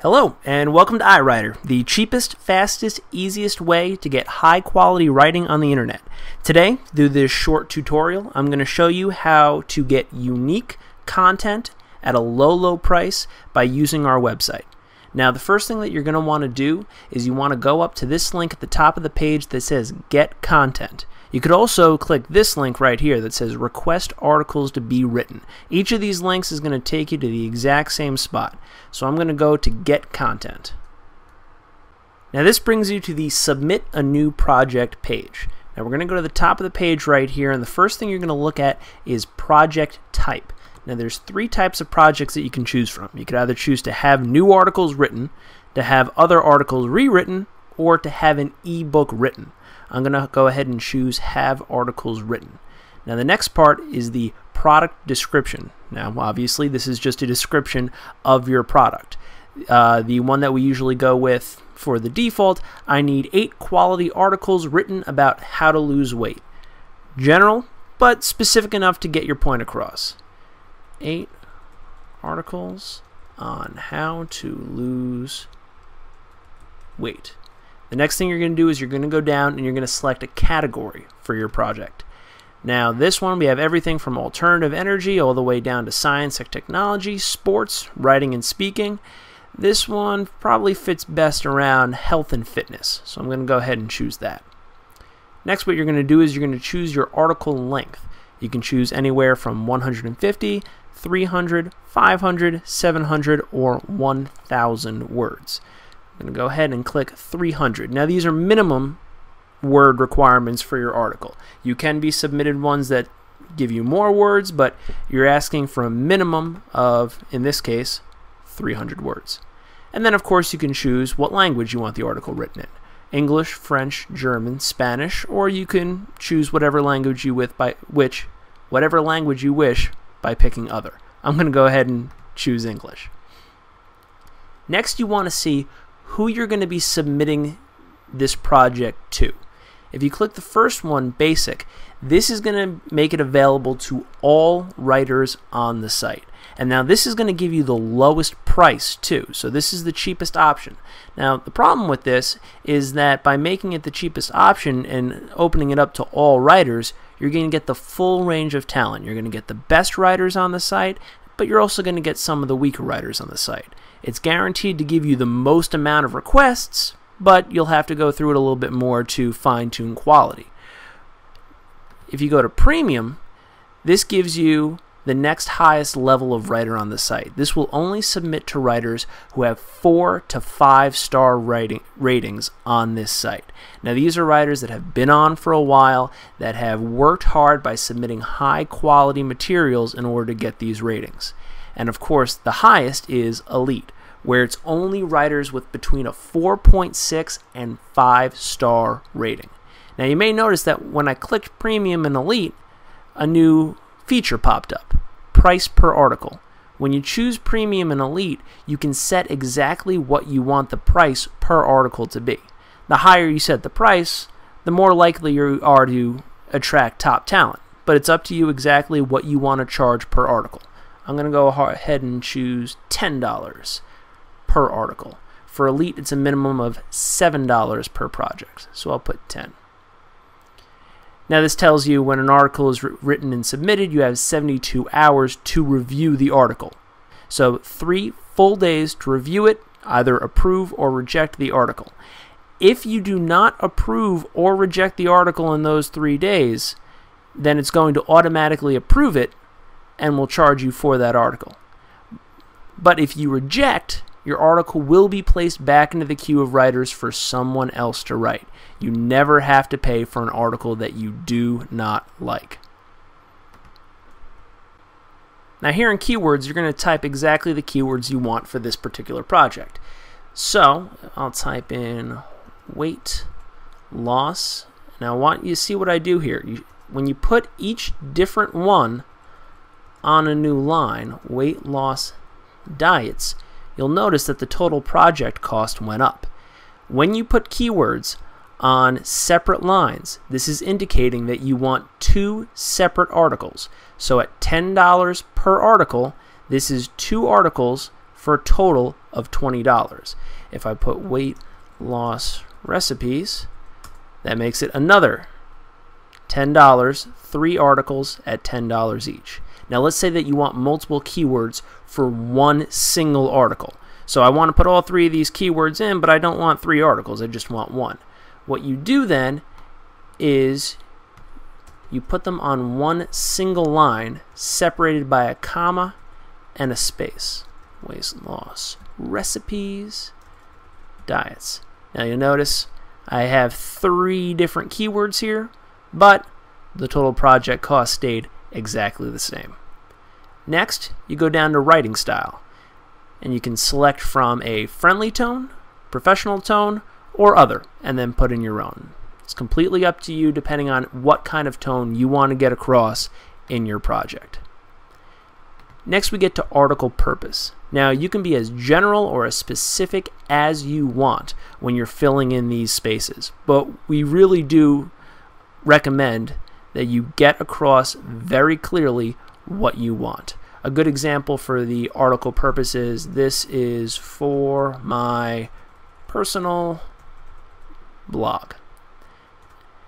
Hello, and welcome to iWriter, the cheapest, fastest, easiest way to get high-quality writing on the internet. Today, through this short tutorial, I'm going to show you how to get unique content at a low price by using our website. Now, the first thing that you're going to want to do is you want to go up to this link at the top of the page that says Get Content. You could also click this link right here that says Request Articles to be Written. Each of these links is going to take you to the exact same spot. So I'm going to go to Get Content. Now this brings you to the Submit a New Project page. Now we're going to go to the top of the page right here, and the first thing you're going to look at is project type. Now there's three types of projects that you can choose from. You could either choose to have new articles written, to have other articles rewritten, or to have an ebook written. I'm going to go ahead and choose Have Articles Written. Now the next part is the product description. Now obviously this is just a description of your product. The one that we usually go with for the default, I need 8 quality articles written about how to lose weight. General, but specific enough to get your point across. 8 articles on how to lose weight. The next thing you're going to do is you're going to go down and you're going to select a category for your project. Now this one we have everything from alternative energy all the way down to science and technology, sports, writing and speaking. This one probably fits best around health and fitness, so I'm going to go ahead and choose that. Next, what you're going to do is you're going to choose your article length. You can choose anywhere from 150, 300, 500, 700, or 1,000 words. I'm going to go ahead and click 300. Now these are minimum word requirements for your article. You can be submitted ones that give you more words, but you're asking for a minimum of, in this case, 300 words. And then of course you can choose what language you want the article written in. English, French, German, Spanish, or you can choose whatever language you wish by picking other. I'm going to go ahead and choose English. Next, you want to see who you're going to be submitting this project to. If you click the first one, Basic, this is going to make it available to all writers on the site. And now this is going to give you the lowest price too. So this is the cheapest option. Now the problem with this is that by making it the cheapest option and opening it up to all writers, you're going to get the full range of talent. You're going to get the best writers on the site, but you're also going to get some of the weaker writers on the site. It's guaranteed to give you the most amount of requests, but you'll have to go through it a little bit more to fine-tune quality. If you go to Premium, this gives you the next highest level of writer on the site. This will only submit to writers who have 4 to 5 star ratings on this site. Now these are writers that have been on for a while, that have worked hard by submitting high quality materials in order to get these ratings. And of course the highest is Elite, where it's only writers with between a 4.6 and 5 star rating. Now you may notice that when I clicked Premium and Elite, a new feature popped up, price per article. When you choose Premium and Elite, you can set exactly what you want the price per article to be. The higher you set the price, the more likely you are to attract top talent. But it's up to you exactly what you want to charge per article. I'm going to go ahead and choose $10 per article. For Elite, it's a minimum of $7 per project, so I'll put 10. Now this tells you when an article is written and submitted, you have 72 hours to review the article. So 3 full days to review it, either approve or reject the article. If you do not approve or reject the article in those 3 days, then it's going to automatically approve it and will charge you for that article. But if you reject, your article will be placed back into the queue of writers for someone else to write. You never have to pay for an article that you do not like. Now here in keywords, you're going to type exactly the keywords you want for this particular project. So I'll type in weight loss. Now I want you to see what I do here. When you put each different one on a new line, weight loss diets, you'll notice that the total project cost went up. When you put keywords on separate lines, this is indicating that you want 2 separate articles. So at $10 per article, this is 2 articles for a total of $20. If I put weight loss recipes, that makes it another $10, 3 articles at $10 each. Now let's say that you want multiple keywords for one single article. So I want to put all 3 of these keywords in, but I don't want 3 articles, I just want 1. What you do then is you put them on one single line separated by a comma and a space. Weight loss recipes, diets. Now you'll notice I have 3 different keywords here, but the total project cost stayed exactly the same. Next, you go down to writing style, and you can select from a friendly tone, professional tone, or other, and then put in your own. It's completely up to you depending on what kind of tone you want to get across in your project. Next, we get to article purpose. Now, you can be as general or as specific as you want when you're filling in these spaces, but we really do recommend that you get across very clearly what you want. A good example for the article purpose is, this is for my personal blog.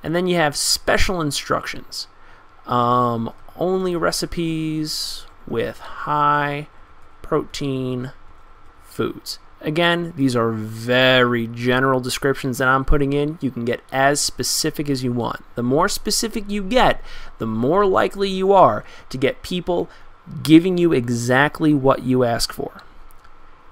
And then you have special instructions. Only recipes with high protein foods. Again, these are very general descriptions that I'm putting in. You can get as specific as you want. The more specific you get, the more likely you are to get people giving you exactly what you ask for.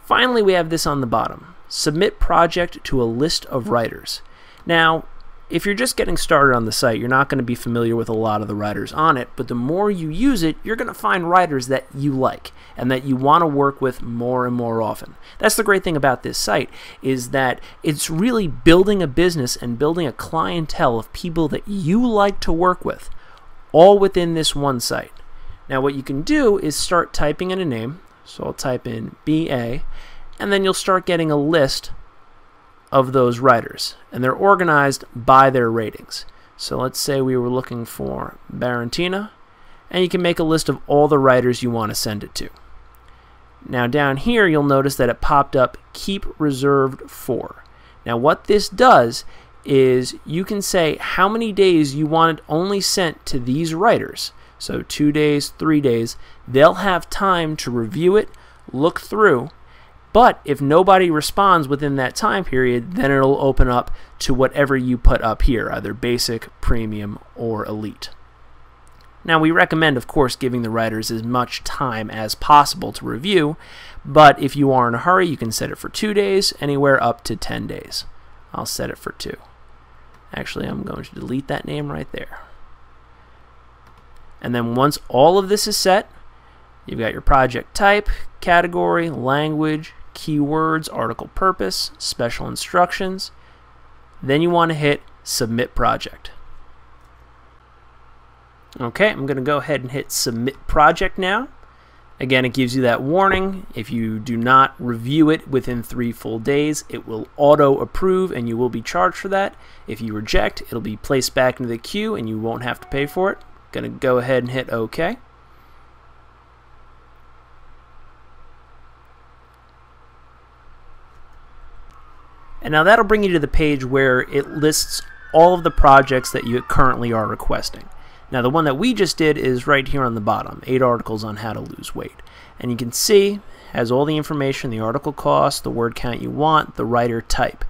Finally, we have this on the bottom. Submit project to a list of writers. Now, if you're just getting started on the site, you're not going to be familiar with a lot of the writers on it, but the more you use it, you're going to find writers that you like and that you want to work with more and more often. That's the great thing about this site, is that it's really building a business and building a clientele of people that you like to work with, all within this one site. Now what you can do is start typing in a name. So I'll type in BA, and then you'll start getting a list of those writers, and they're organized by their ratings. So let's say we were looking for Barentina, and you can make a list of all the writers you want to send it to. Now down here you'll notice that it popped up keep reserved for. Now what this does is you can say how many days you want it only sent to these writers. So 2 days, 3 days. They'll have time to review it, look through, but if nobody responds within that time period, then it'll open up to whatever you put up here, either basic, premium, or elite. Now we recommend, of course, giving the writers as much time as possible to review, but if you are in a hurry, you can set it for 2 days, anywhere up to 10 days. I'll set it for 2. Actually, I'm going to delete that name right there. And then once all of this is set, you've got your project type, category, language, keywords, article purpose, special instructions. Then you want to hit Submit Project. Okay, I'm going to go ahead and hit Submit Project now. Again, it gives you that warning. If you do not review it within 3 full days, it will auto-approve and you will be charged for that. If you reject, it'll be placed back into the queue and you won't have to pay for it. Going to go ahead and hit OK. And now that'll bring you to the page where it lists all of the projects that you currently are requesting. Now the one that we just did is right here on the bottom, 8 articles on how to lose weight. And you can see, has all the information, the article cost, the word count you want, the writer type.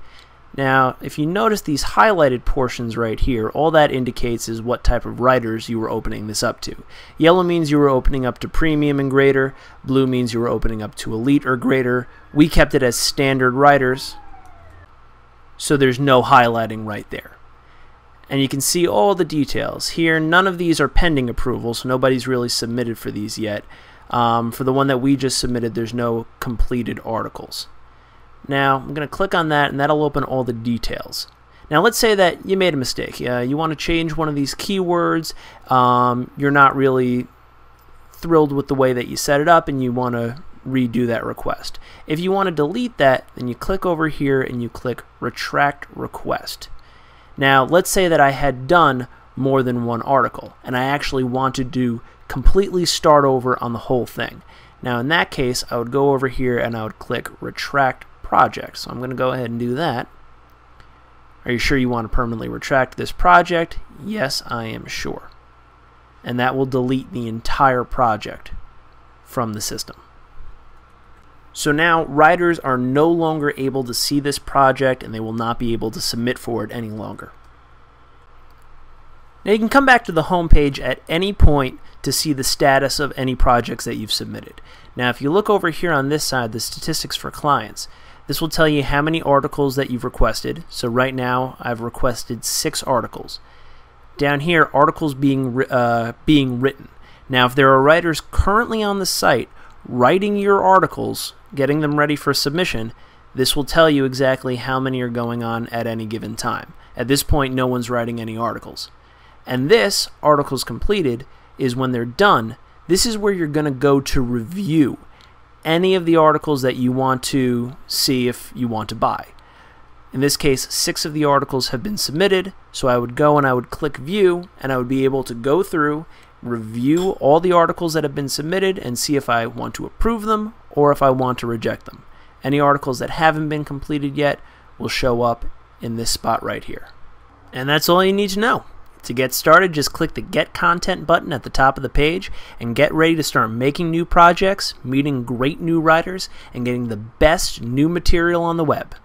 Now, if you notice these highlighted portions right here, all that indicates is what type of writers you were opening this up to. Yellow means you were opening up to premium and greater. Blue means you were opening up to elite or greater. We kept it as standard writers, so there's no highlighting right there. And you can see all the details. Here, none of these are pending approval, so nobody's really submitted for these yet. For the one that we just submitted, there's no completed articles. Now, I'm going to click on that, and that'll open all the details. Now, let's say that you made a mistake. You want to change one of these keywords. You're not really thrilled with the way that you set it up, and you want to redo that request. If you want to delete that, then you click over here and you click Retract Request. Now, let's say that I had done more than one article, and I actually wanted to completely start over on the whole thing. Now in that case, I would go over here and I would click Retract Project. So I'm going to go ahead and do that. Are you sure you want to permanently retract this project? Yes, I am sure. And that will delete the entire project from the system. So now writers are no longer able to see this project and they will not be able to submit for it any longer. Now you can come back to the home page at any point to see the status of any projects that you've submitted. Now if you look over here on this side, the statistics for clients, this will tell you how many articles that you've requested. So right now I've requested 6 articles. Down here, articles being written. Now if there are writers currently on the site writing your articles, getting them ready for submission, this will tell you exactly how many are going on at any given time. At this point, no one's writing any articles. And this, articles completed, is when they're done. This is where you're going to go to review any of the articles that you want to see if you want to buy. In this case, 6 of the articles have been submitted, so I would go and I would click View, and I would be able to go through, review all the articles that have been submitted, and see if I want to approve them or if I want to reject them. Any articles that haven't been completed yet will show up in this spot right here. And that's all you need to know. To get started, just click the Get Content button at the top of the page and get ready to start making new projects, meeting great new writers, and getting the best new material on the web.